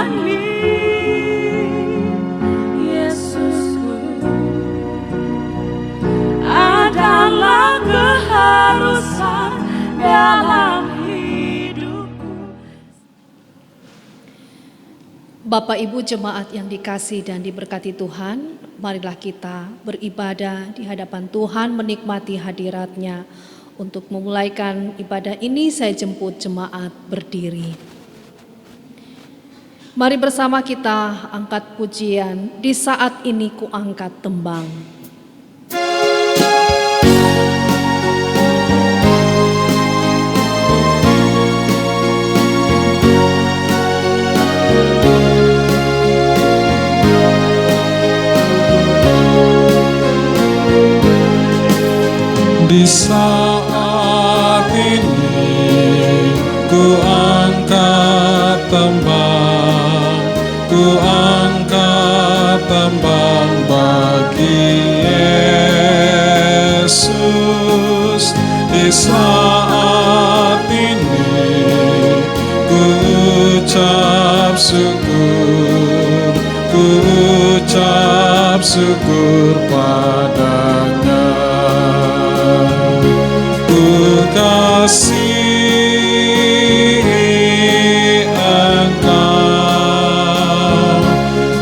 jalani, Yesusku, adalah keharusan dalam hidupku. Bapak Ibu jemaat yang dikasihi dan diberkati Tuhan, marilah kita beribadah di hadapan Tuhan, menikmati hadirat-Nya. Untuk memulaikan ibadah ini, saya jemput jemaat berdiri. Mari bersama kita angkat pujian, di saat ini ku angkat tembang. Di saat ini ku angkat tembang, ku angkat tembang bagi Yesus. Di saat ini ku ucap syukur, ku ucap syukur padanya. Kasih Engkau,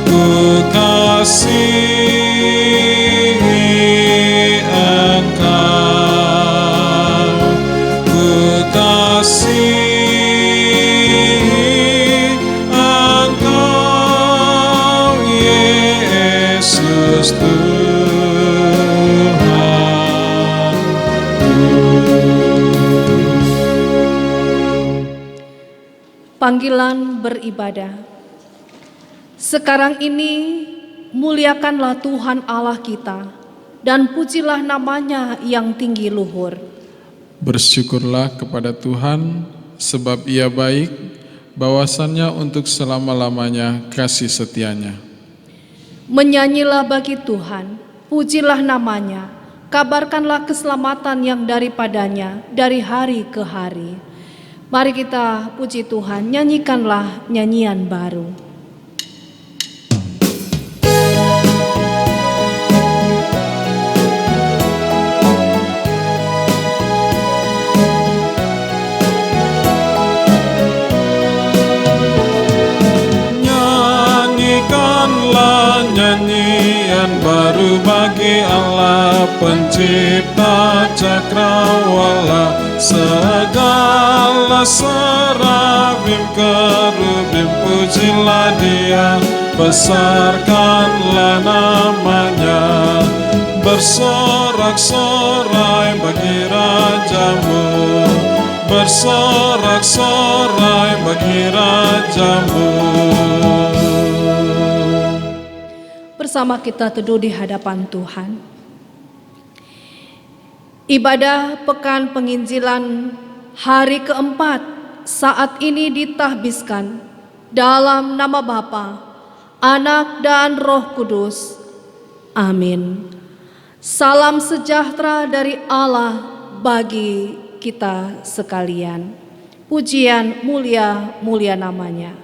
ku kasih Engkau, ku kasih Engkau, Yesus Panggilan beribadah. Sekarang ini muliakanlah Tuhan Allah kita dan pujilah namanya yang tinggi luhur. Bersyukurlah kepada Tuhan sebab Ia baik, bahwasannya untuk selama-lamanya kasih setianya. Menyanyilah bagi Tuhan, pujilah namanya, kabarkanlah keselamatan yang daripadanya dari hari ke hari. Mari kita puji Tuhan, nyanyikanlah nyanyian baru. Nyanyikanlah nyanyian baru bagi Allah pencipta cakrawala. Segala serafim kerubim pujilah Dia, besarkanlah namanya. Bersorak-sorai bagi Rajamu, bersorak-sorai bagi Rajamu. Bersama kita teduh di hadapan Tuhan. Ibadah Pekan Penginjilan hari keempat saat ini ditahbiskan dalam nama Bapa, Anak dan Roh Kudus. Amin. Salam sejahtera dari Allah bagi kita sekalian. Pujian mulia namanya.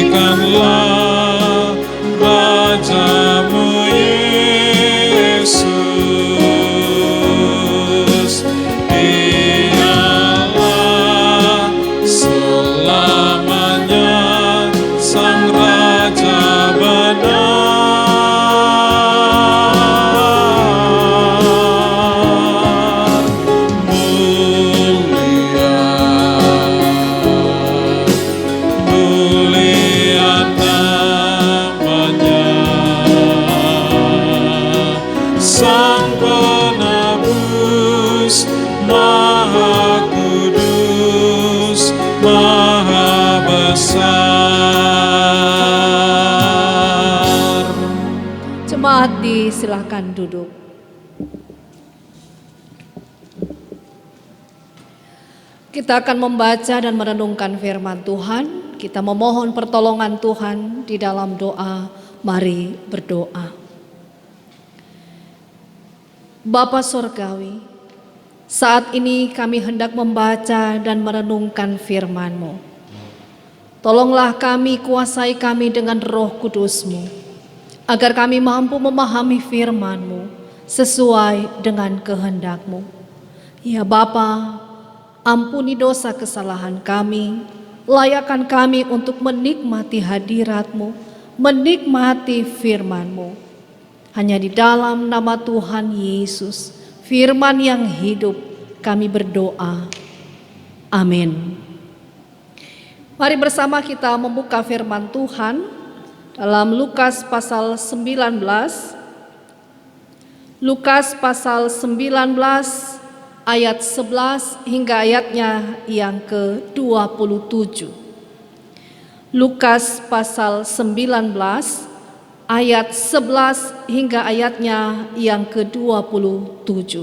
Tinggikanlah Raja jemaat disilahkan duduk. Kita akan membaca dan merenungkan firman Tuhan. Kita memohon pertolongan Tuhan di dalam doa. Mari berdoa. Bapa Sorgawi, saat ini kami hendak membaca dan merenungkan firman-Mu. Tolonglah kami, kuasai kami dengan Roh Kudus-Mu, agar kami mampu memahami firman-Mu sesuai dengan kehendak-Mu. Ya Bapa, ampuni dosa kesalahan kami, layakkan kami untuk menikmati hadirat-Mu, menikmati firman-Mu. Hanya di dalam nama Tuhan Yesus, firman yang hidup, kami berdoa. Amin. Mari bersama kita membuka firman Tuhan dalam Lukas pasal 19. Lukas pasal 19 ayat 11 hingga ayatnya yang ke-27. Lukas pasal 19 ayat 11 hingga ayatnya yang ke-27.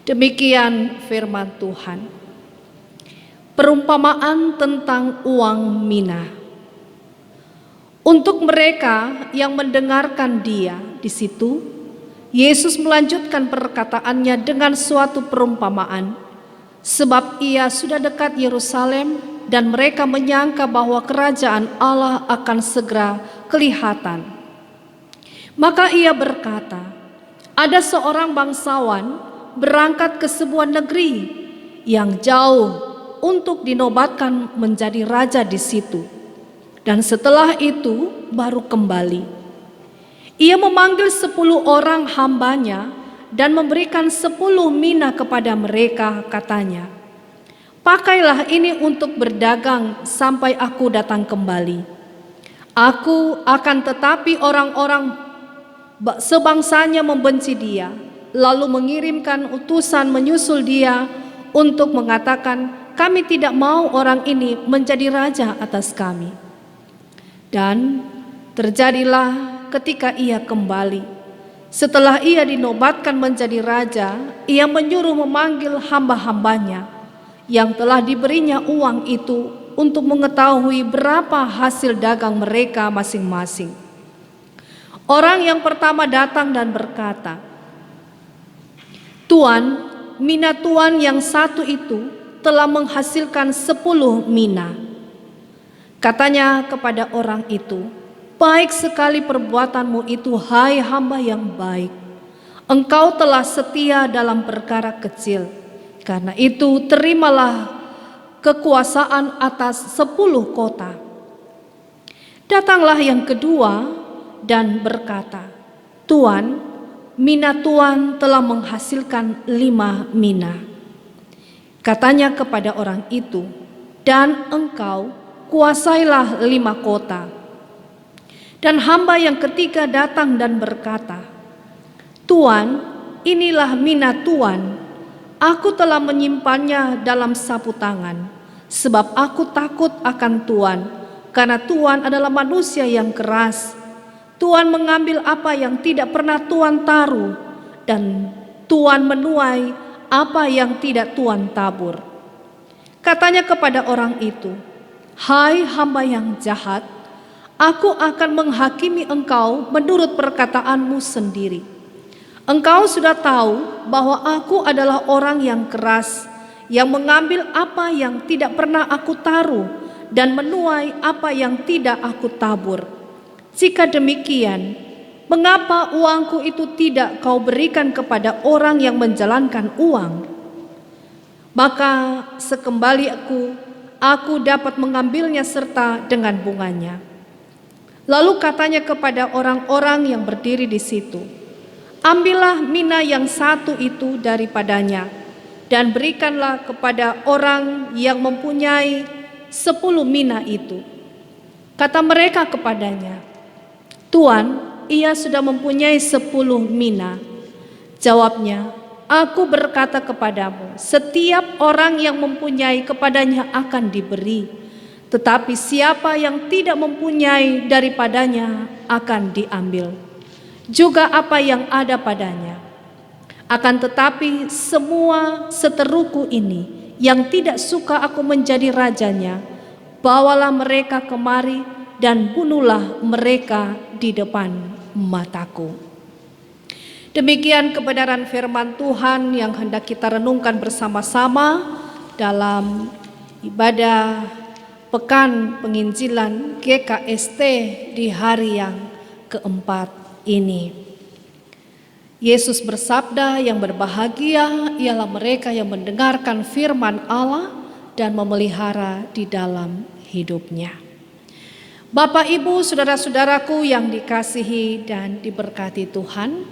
Demikian firman Tuhan. Perumpamaan tentang uang mina. Untuk mereka yang mendengarkan Dia di situ, Yesus melanjutkan perkataannya dengan suatu perumpamaan, sebab Ia sudah dekat Yerusalem dan mereka menyangka bahwa kerajaan Allah akan segera kelihatan. Maka Ia berkata, ada seorang bangsawan berangkat ke sebuah negeri yang jauh untuk dinobatkan menjadi raja di situ, dan setelah itu baru kembali. Ia memanggil 10 orang hambanya dan memberikan 10 mina kepada mereka, katanya, pakailah ini untuk berdagang sampai aku datang kembali. Aku akan tetapi orang-orang sebangsanya membenci dia, lalu mengirimkan utusan menyusul dia untuk mengatakan, kami tidak mau orang ini menjadi raja atas kami. Dan terjadilah ketika ia kembali, setelah ia dinobatkan menjadi raja, ia menyuruh memanggil hamba-hambanya yang telah diberinya uang itu untuk mengetahui berapa hasil dagang mereka masing-masing. Orang yang pertama datang dan berkata, Tuan, mina Tuan yang satu itu telah menghasilkan 10 mina. Katanya kepada orang itu, baik sekali perbuatanmu itu, hai hamba yang baik. Engkau telah setia dalam perkara kecil, karena itu terimalah kekuasaan atas 10 kota. Datanglah yang kedua dan berkata, Tuan, mina Tuan telah menghasilkan 5 mina. Katanya kepada orang itu, dan engkau kuasailah 5 kota. Dan hamba yang ketiga datang dan berkata, Tuan, inilah mina Tuan. Aku telah menyimpannya dalam sapu tangan, sebab aku takut akan Tuan, karena Tuan adalah manusia yang keras. Tuan mengambil apa yang tidak pernah Tuan taruh, dan Tuan menuai apa yang tidak Tuan tabur. Katanya kepada orang itu, hai hamba yang jahat, aku akan menghakimi engkau menurut perkataanmu sendiri. Engkau sudah tahu bahwa aku adalah orang yang keras, yang mengambil apa yang tidak pernah aku taruh dan menuai apa yang tidak aku tabur. Jika demikian, mengapa uangku itu tidak kau berikan kepada orang yang menjalankan uang? Maka sekembali aku dapat mengambilnya serta dengan bunganya. Lalu katanya kepada orang-orang yang berdiri di situ, ambillah mina yang satu itu daripadanya dan berikanlah kepada orang yang mempunyai 10 mina itu. Kata mereka kepadanya, Tuan, ia sudah mempunyai 10 mina. Jawabnya, aku berkata kepadamu, setiap orang yang mempunyai kepadanya akan diberi, tetapi siapa yang tidak mempunyai daripadanya akan diambil. juga apa yang ada padanya. Akan tetapi semua seteruku ini yang tidak suka aku menjadi rajanya, bawalah mereka kemari dan bunuhlah mereka di depan mataku. Demikian kebenaran firman Tuhan yang hendak kita renungkan bersama-sama dalam ibadah Pekan Penginjilan GKST di hari yang keempat ini. Yesus bersabda, yang berbahagia ialah mereka yang mendengarkan firman Allah dan memelihara di dalam hidupnya. Bapak, Ibu, saudara-saudaraku yang dikasihi dan diberkati Tuhan,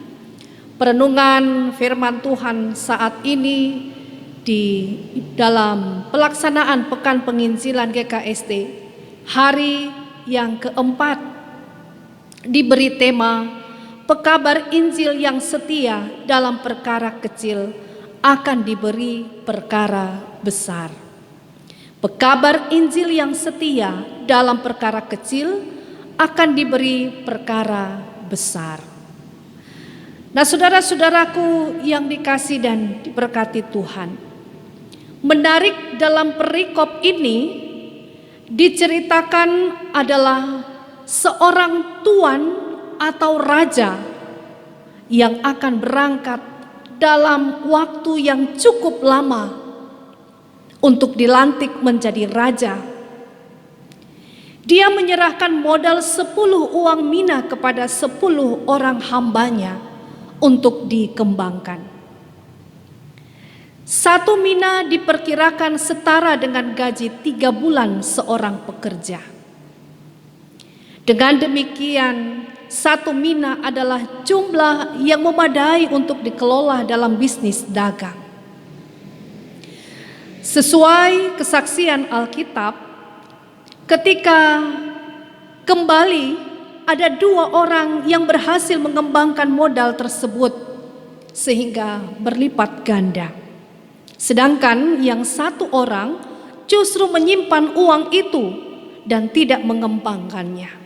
perenungan firman Tuhan saat ini di dalam pelaksanaan Pekan Penginjilan GKST hari yang keempat diberi tema pekabar Injil yang setia dalam perkara kecil akan diberi perkara besar. Pekabar Injil yang setia dalam perkara kecil akan diberi perkara besar. Nah, saudara-saudaraku yang dikasih dan diberkati Tuhan, menarik dalam perikop ini diceritakan adalah seorang tuan atau raja yang akan berangkat dalam waktu yang cukup lama untuk dilantik menjadi raja. Dia menyerahkan modal 10 uang mina kepada 10 orang hambanya untuk dikembangkan. 1 mina diperkirakan setara dengan gaji 3 bulan seorang pekerja. Dengan demikian, 1 mina adalah jumlah yang memadai untuk dikelola dalam bisnis dagang. Sesuai kesaksian Alkitab, ketika kembali ada 2 orang yang berhasil mengembangkan modal tersebut sehingga berlipat ganda. Sedangkan yang 1 orang justru menyimpan uang itu dan tidak mengembangkannya.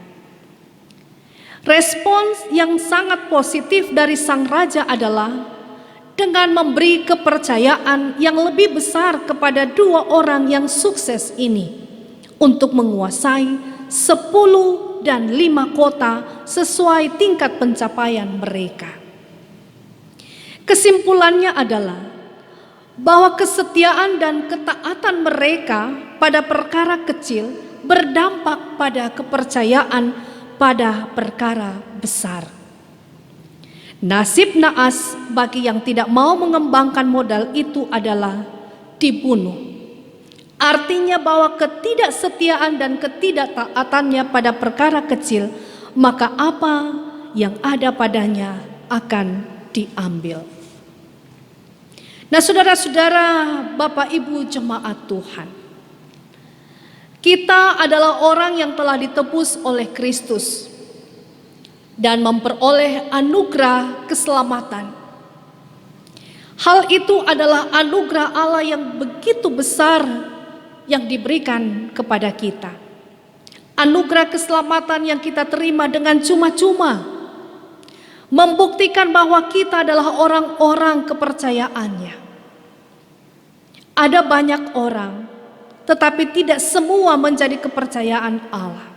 Respons yang sangat positif dari sang raja adalah dengan memberi kepercayaan yang lebih besar kepada 2 orang yang sukses ini untuk menguasai 10 dan 5 kota sesuai tingkat pencapaian mereka. Kesimpulannya adalah bahwa kesetiaan dan ketaatan mereka pada perkara kecil berdampak pada kepercayaan pada perkara besar. Nasib naas bagi yang tidak mau mengembangkan modal itu adalah dibunuh. Artinya bahwa ketidaksetiaan dan ketidaktaatannya pada perkara kecil, maka apa yang ada padanya akan diambil. Nah, saudara-saudara, Bapak Ibu jemaat Tuhan, kita adalah orang yang telah ditebus oleh Kristus dan memperoleh anugerah keselamatan. Hal itu adalah anugerah Allah yang begitu besar yang diberikan kepada kita. Anugerah keselamatan yang kita terima dengan cuma-cuma, membuktikan bahwa kita adalah orang-orang kepercayaannya. Ada banyak orang, tetapi tidak semua menjadi kepercayaan Allah.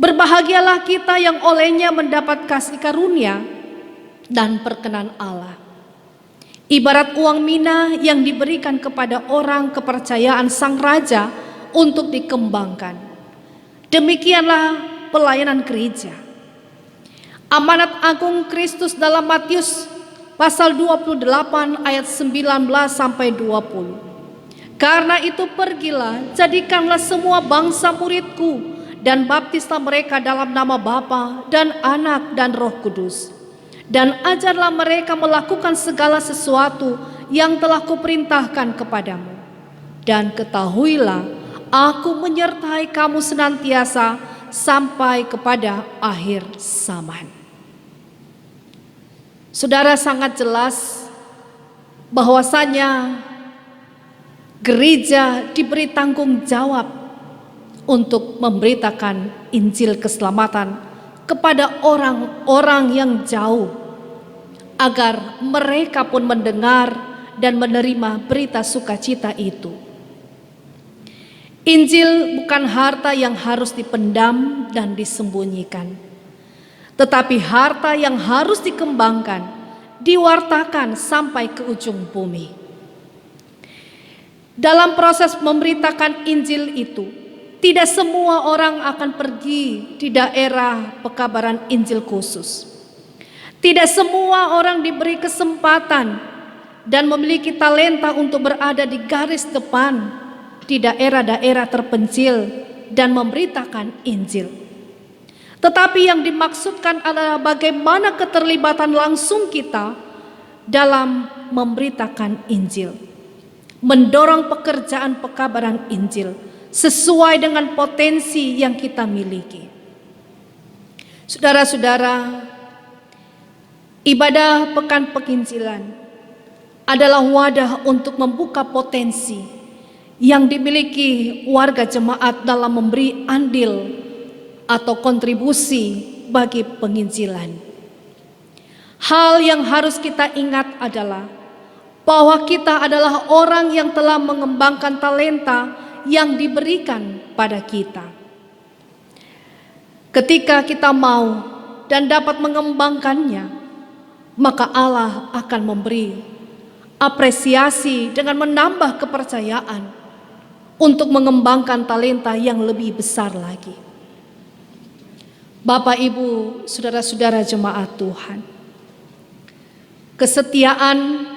Berbahagialah kita yang olehnya mendapat kasih karunia dan perkenan Allah. Ibarat uang mina yang diberikan kepada orang kepercayaan sang raja untuk dikembangkan. Demikianlah pelayanan gereja. Amanat agung Kristus dalam Matius pasal 28 ayat 19 sampai 20. Karena itu pergilah, jadikanlah semua bangsa muridku dan baptislah mereka dalam nama Bapa dan Anak dan Roh Kudus. Dan ajarlah mereka melakukan segala sesuatu yang telah kuperintahkan kepadamu. Dan ketahuilah, aku menyertai kamu senantiasa sampai kepada akhir zaman. Saudara, sangat jelas bahwasanya gereja diberi tanggung jawab untuk memberitakan Injil keselamatan kepada orang-orang yang jauh, agar mereka pun mendengar dan menerima berita sukacita itu. Injil bukan harta yang harus dipendam dan disembunyikan, tetapi harta yang harus dikembangkan, diwartakan sampai ke ujung bumi. Dalam proses memberitakan Injil itu, tidak semua orang akan pergi di daerah pekabaran Injil khusus. Tidak semua orang diberi kesempatan dan memiliki talenta untuk berada di garis depan di daerah-daerah terpencil dan memberitakan Injil. Tetapi yang dimaksudkan adalah bagaimana keterlibatan langsung kita dalam memberitakan Injil, mendorong pekerjaan pekabaran Injil sesuai dengan potensi yang kita miliki. Saudara-saudara, ibadah Pekan Penginjilan adalah wadah untuk membuka potensi yang dimiliki warga jemaat dalam memberi andil atau kontribusi bagi penginjilan. Hal yang harus kita ingat adalah bahwa kita adalah orang yang telah mengembangkan talenta yang diberikan pada kita. Ketika kita mau dan dapat mengembangkannya, maka Allah akan memberi apresiasi dengan menambah kepercayaan untuk mengembangkan talenta yang lebih besar lagi. Bapak, Ibu, saudara-saudara jemaat Tuhan, kesetiaan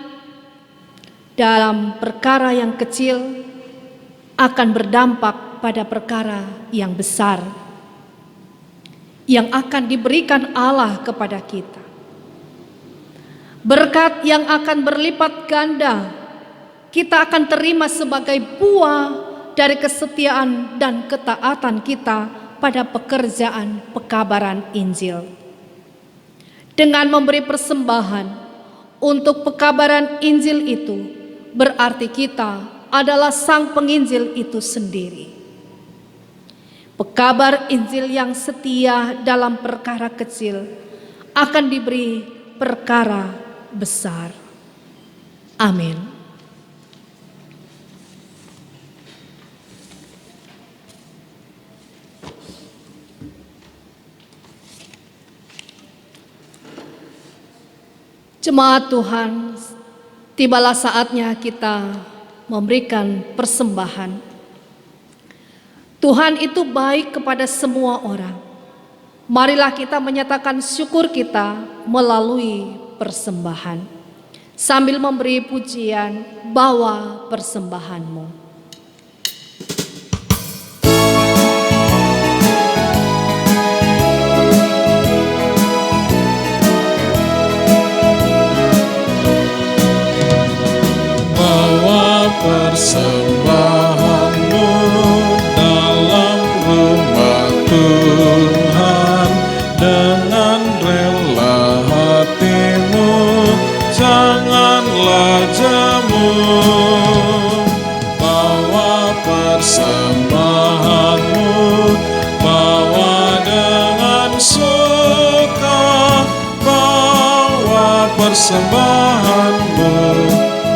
dalam perkara yang kecil akan berdampak pada perkara yang besar yang akan diberikan Allah kepada kita. Berkat yang akan berlipat ganda kita akan terima sebagai buah dari kesetiaan dan ketaatan kita pada pekerjaan pekabaran Injil. Dengan memberi persembahan untuk pekabaran Injil itu, berarti kita adalah sang penginjil itu sendiri. Pekabar Injil yang setia dalam perkara kecil akan diberi perkara besar. Amin. Jemaat Tuhan, tibalah saatnya kita memberikan persembahan. Tuhan itu baik kepada semua orang. Marilah kita menyatakan syukur kita melalui persembahan. Sambil memberi pujian, bawa persembahanmu. Persembahanmu dalam rumah Tuhan, dengan rela hatimu, janganlah jemu. Bawa persembahanmu, bawa dengan suka, bawa persembahanmu,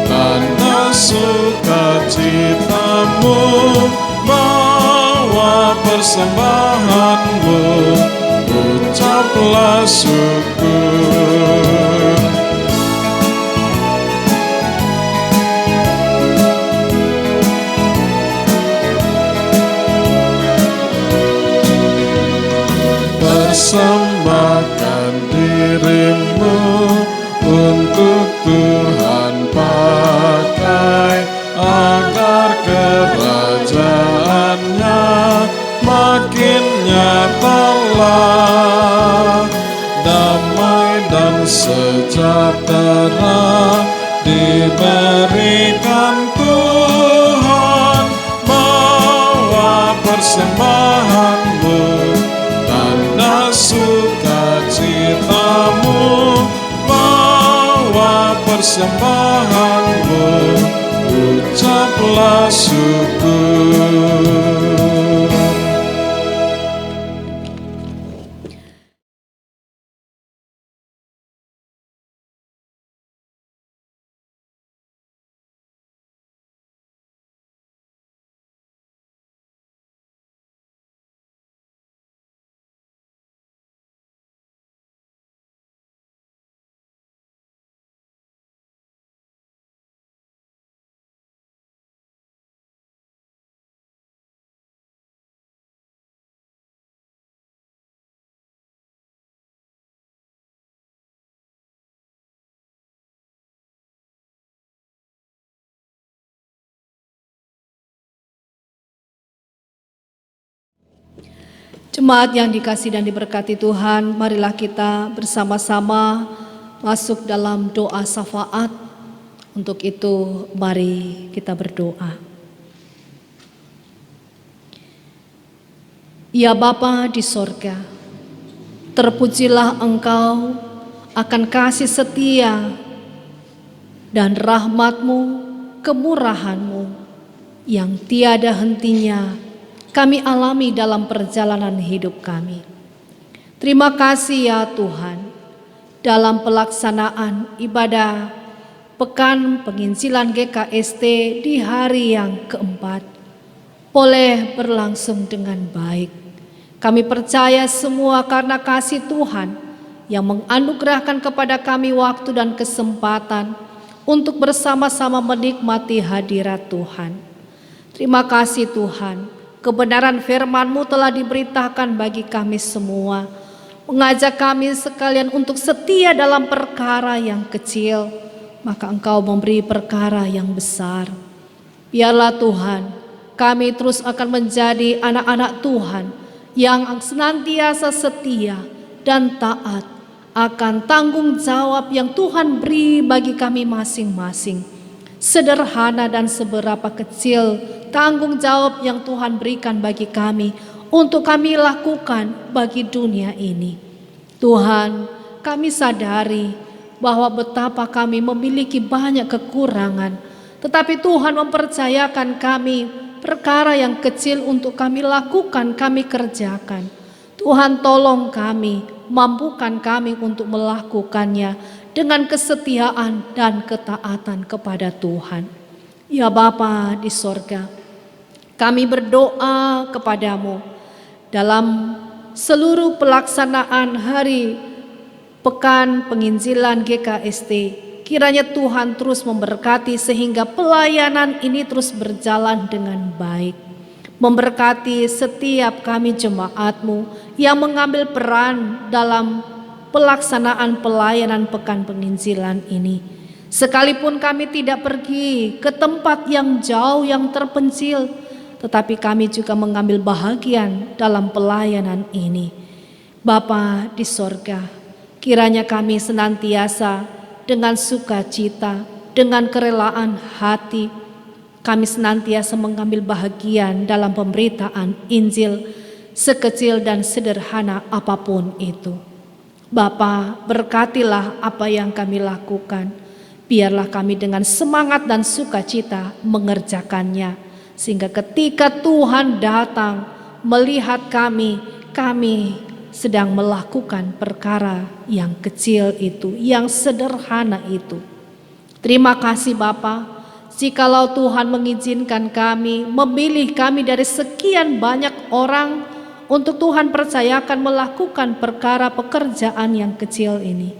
tanda sukacitamu, bawa persembahanmu, ucaplah syukur. Persembahkan dirimu untuk Tuhan pakai, agar kerajaannya makin nyatalah. Damai dan sejahtera diberikan Tuhan. Bawa persembahanmu, tanda sukacitamu, bawa persembahanmu, ucaplah syukur. Jemaat yang dikasihi dan diberkati Tuhan, marilah kita bersama-sama masuk dalam doa syafaat. Untuk itu, mari kita berdoa. Ya Bapa di sorga, terpujilah Engkau akan kasih setia dan rahmat-Mu, kemurahan-Mu yang tiada hentinya kami alami dalam perjalanan hidup kami. Terima kasih ya Tuhan, dalam pelaksanaan ibadah Pekan Penginjilan GKST di hari yang keempat boleh berlangsung dengan baik. Kami percaya semua karena kasih Tuhan yang menganugerahkan kepada kami waktu dan kesempatan untuk bersama-sama menikmati hadirat Tuhan. Terima kasih Tuhan, kebenaran firman-Mu telah diberitakan bagi kami semua, mengajak kami sekalian untuk setia dalam perkara yang kecil, maka Engkau memberi perkara yang besar. Biarlah Tuhan, kami terus akan menjadi anak-anak Tuhan yang senantiasa setia dan taat akan tanggung jawab yang Tuhan beri bagi kami masing-masing. Sederhana dan seberapa kecil tanggung jawab yang Tuhan berikan bagi kami untuk kami lakukan bagi dunia ini. Tuhan, kami sadari bahwa betapa kami memiliki banyak kekurangan, tetapi Tuhan mempercayakan kami perkara yang kecil untuk kami lakukan, kami kerjakan. Tuhan tolong kami, mampukan kami untuk melakukannya dengan kesetiaan dan ketaatan kepada Tuhan. Ya Bapa di sorga, kami berdoa kepadamu dalam seluruh pelaksanaan hari Pekan Penginjilan GKST. Kiranya Tuhan terus memberkati sehingga pelayanan ini terus berjalan dengan baik. Memberkati setiap kami jemaat-Mu yang mengambil peran dalam pelaksanaan pelayanan Pekan Penginjilan ini. Sekalipun kami tidak pergi ke tempat yang jauh yang terpencil, tetapi kami juga mengambil bahagian dalam pelayanan ini. Bapa di sorga, kiranya kami senantiasa dengan sukacita, dengan kerelaan hati, kami senantiasa mengambil bahagian dalam pemberitaan Injil, sekecil dan sederhana apapun itu. Bapa, berkatilah apa yang kami lakukan. Biarlah kami dengan semangat dan sukacita mengerjakannya, sehingga ketika Tuhan datang melihat kami sedang melakukan perkara yang kecil itu, yang sederhana itu. Terima kasih Bapa, jikalau Tuhan mengizinkan kami, memilih kami dari sekian banyak orang untuk Tuhan percayakan melakukan perkara pekerjaan yang kecil ini.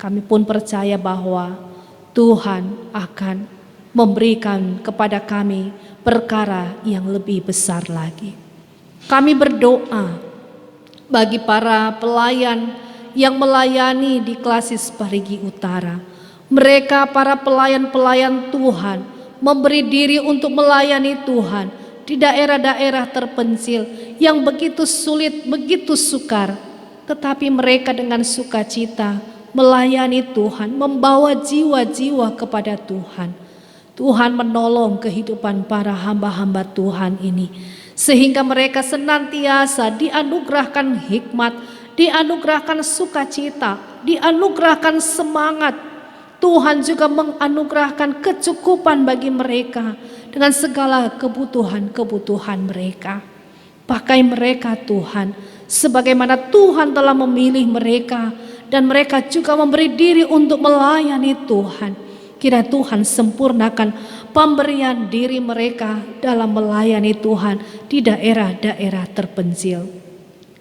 Kami pun percaya bahwa Tuhan akan memberikan kepada kami perkara yang lebih besar lagi. Kami berdoa bagi para pelayan yang melayani di Klasis Parigi Utara. Mereka para pelayan-pelayan Tuhan memberi diri untuk melayani Tuhan di daerah-daerah terpencil yang begitu sulit, begitu sukar. Tetapi mereka dengan sukacita melayani Tuhan, membawa jiwa-jiwa kepada Tuhan. Tuhan menolong kehidupan para hamba-hamba Tuhan ini, sehingga mereka senantiasa dianugerahkan hikmat, dianugerahkan sukacita, dianugerahkan semangat. Tuhan juga menganugerahkan kecukupan bagi mereka dengan segala kebutuhan-kebutuhan mereka. Pakai mereka Tuhan, sebagaimana Tuhan telah memilih mereka, dan mereka juga memberi diri untuk melayani Tuhan. Kira Tuhan sempurnakan pemberian diri mereka dalam melayani Tuhan di daerah-daerah terpencil.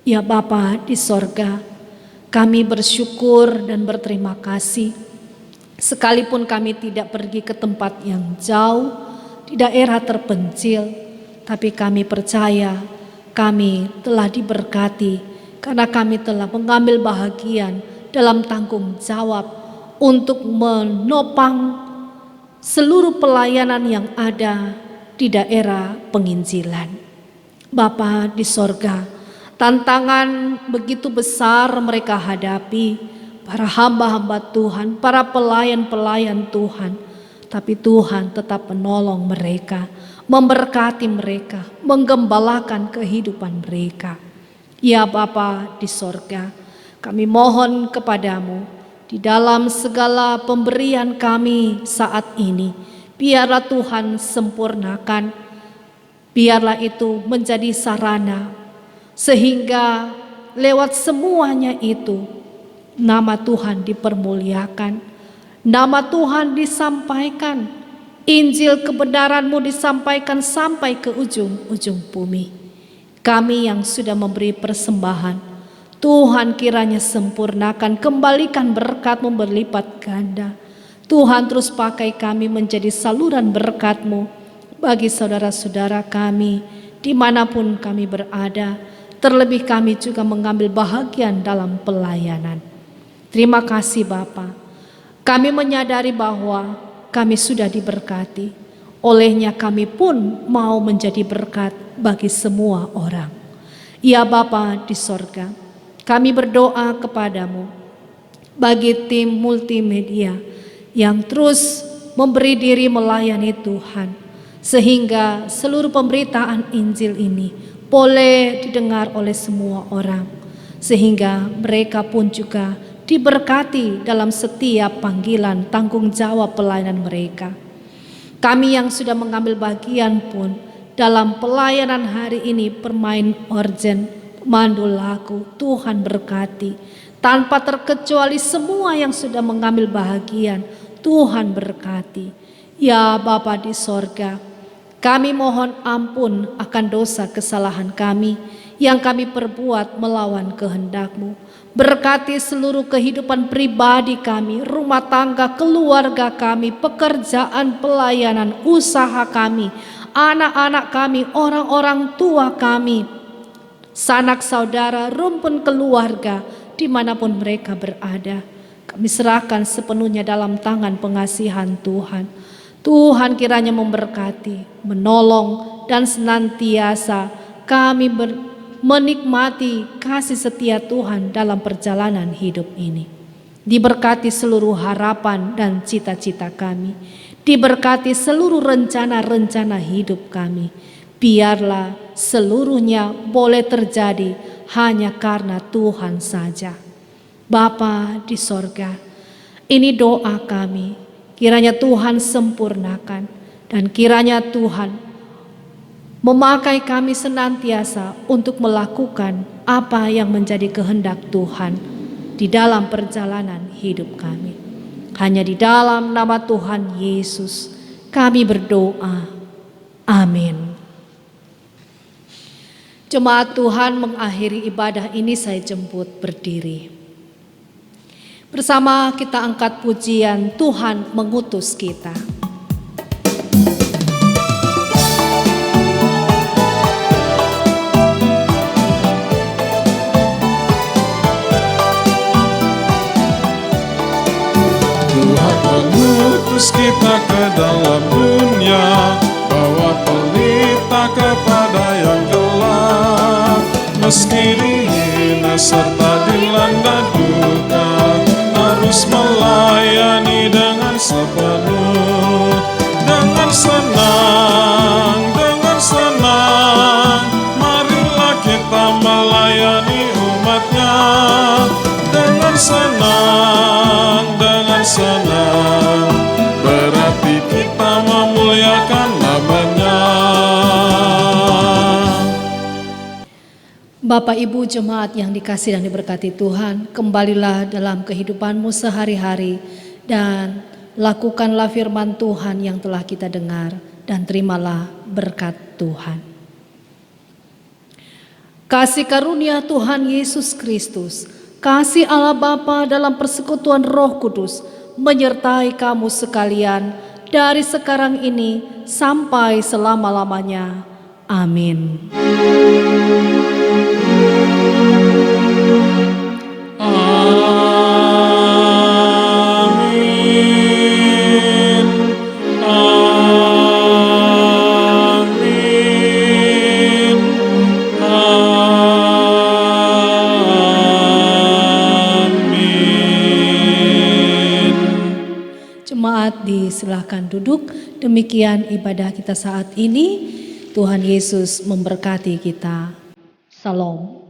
Ya Bapa di sorga, kami bersyukur dan berterima kasih. Sekalipun kami tidak pergi ke tempat yang jauh, di daerah terpencil, tapi kami percaya kami telah diberkati karena kami telah mengambil bahagian dalam tanggung jawab untuk menopang seluruh pelayanan yang ada di daerah penginjilan. Bapa di sorga, Tantangan begitu besar mereka hadapi, para hamba-hamba Tuhan, para pelayan-pelayan Tuhan. Tapi Tuhan tetap menolong mereka, memberkati mereka, menggembalakan kehidupan mereka. Ya Bapa di sorga, kami mohon kepadamu, di dalam segala pemberian kami saat ini, biarlah Tuhan sempurnakan, biarlah itu menjadi sarana, sehingga lewat semuanya itu, nama Tuhan dipermuliakan, nama Tuhan disampaikan, Injil kebenaran-Mu disampaikan sampai ke ujung-ujung bumi. Kami yang sudah memberi persembahan, Tuhan kiranya sempurnakan, kembalikan berkat-Mu berlipat ganda. Tuhan terus pakai kami menjadi saluran berkat-Mu bagi saudara-saudara kami dimanapun kami berada. Terlebih kami juga mengambil bahagian dalam pelayanan. Terima kasih Bapa. Kami menyadari bahwa kami sudah diberkati. Olehnya kami pun mau menjadi berkat bagi semua orang. Ya Bapa di sorga, kami berdoa kepadamu bagi tim multimedia yang terus memberi diri melayani Tuhan, sehingga seluruh pemberitaan Injil ini boleh didengar oleh semua orang, sehingga mereka pun juga diberkati dalam setiap panggilan tanggung jawab pelayanan mereka. Kami yang sudah mengambil bagian pun dalam pelayanan hari ini, permain organ, pemandu lagu, Tuhan berkati. Tanpa terkecuali semua yang sudah mengambil bahagian, Tuhan berkati. Ya Bapa di sorga, kami mohon ampun akan dosa kesalahan kami yang kami perbuat melawan kehendak-Mu. Berkati seluruh kehidupan pribadi kami, rumah tangga, keluarga kami, pekerjaan, pelayanan, usaha kami, anak-anak kami, orang-orang tua kami, sanak saudara, rumpun keluarga, dimanapun mereka berada. Kami serahkan sepenuhnya dalam tangan pengasihan Tuhan. Tuhan kiranya memberkati, menolong, dan senantiasa kami menikmati kasih setia Tuhan dalam perjalanan hidup ini. Diberkati seluruh harapan dan cita-cita kami. Diberkati seluruh rencana-rencana hidup kami. Biarlah seluruhnya boleh terjadi hanya karena Tuhan saja. Bapa di sorga, ini doa kami. Kiranya Tuhan sempurnakan, dan kiranya Tuhan memakai kami senantiasa untuk melakukan apa yang menjadi kehendak Tuhan di dalam perjalanan hidup kami. Hanya di dalam nama Tuhan Yesus kami berdoa. Amin. Jemaat Tuhan, mengakhiri ibadah ini saya jemput berdiri. Bersama kita angkat pujian Tuhan mengutus kita. Tuhan mengutus kita ke dalam dunia, bawa pelita kepada yang gelap. Meski dihina serta dilanda duka, harus melayani dengan sepenuh, dengan senang, marilah kita melayani umatnya. Dengan senang, berarti kita memuliakan namanya. Bapak Ibu jemaat yang dikasihi dan diberkati Tuhan, kembalilah dalam kehidupanmu sehari-hari dan lakukanlah firman Tuhan yang telah kita dengar dan terimalah berkat Tuhan. Kasih karunia Tuhan Yesus Kristus, kasih Allah Bapa dalam persekutuan Roh Kudus menyertai kamu sekalian dari sekarang ini sampai selama-lamanya. Amin. Mari silahkan duduk. Demikian ibadah kita saat ini. Tuhan Yesus memberkati kita. Salam.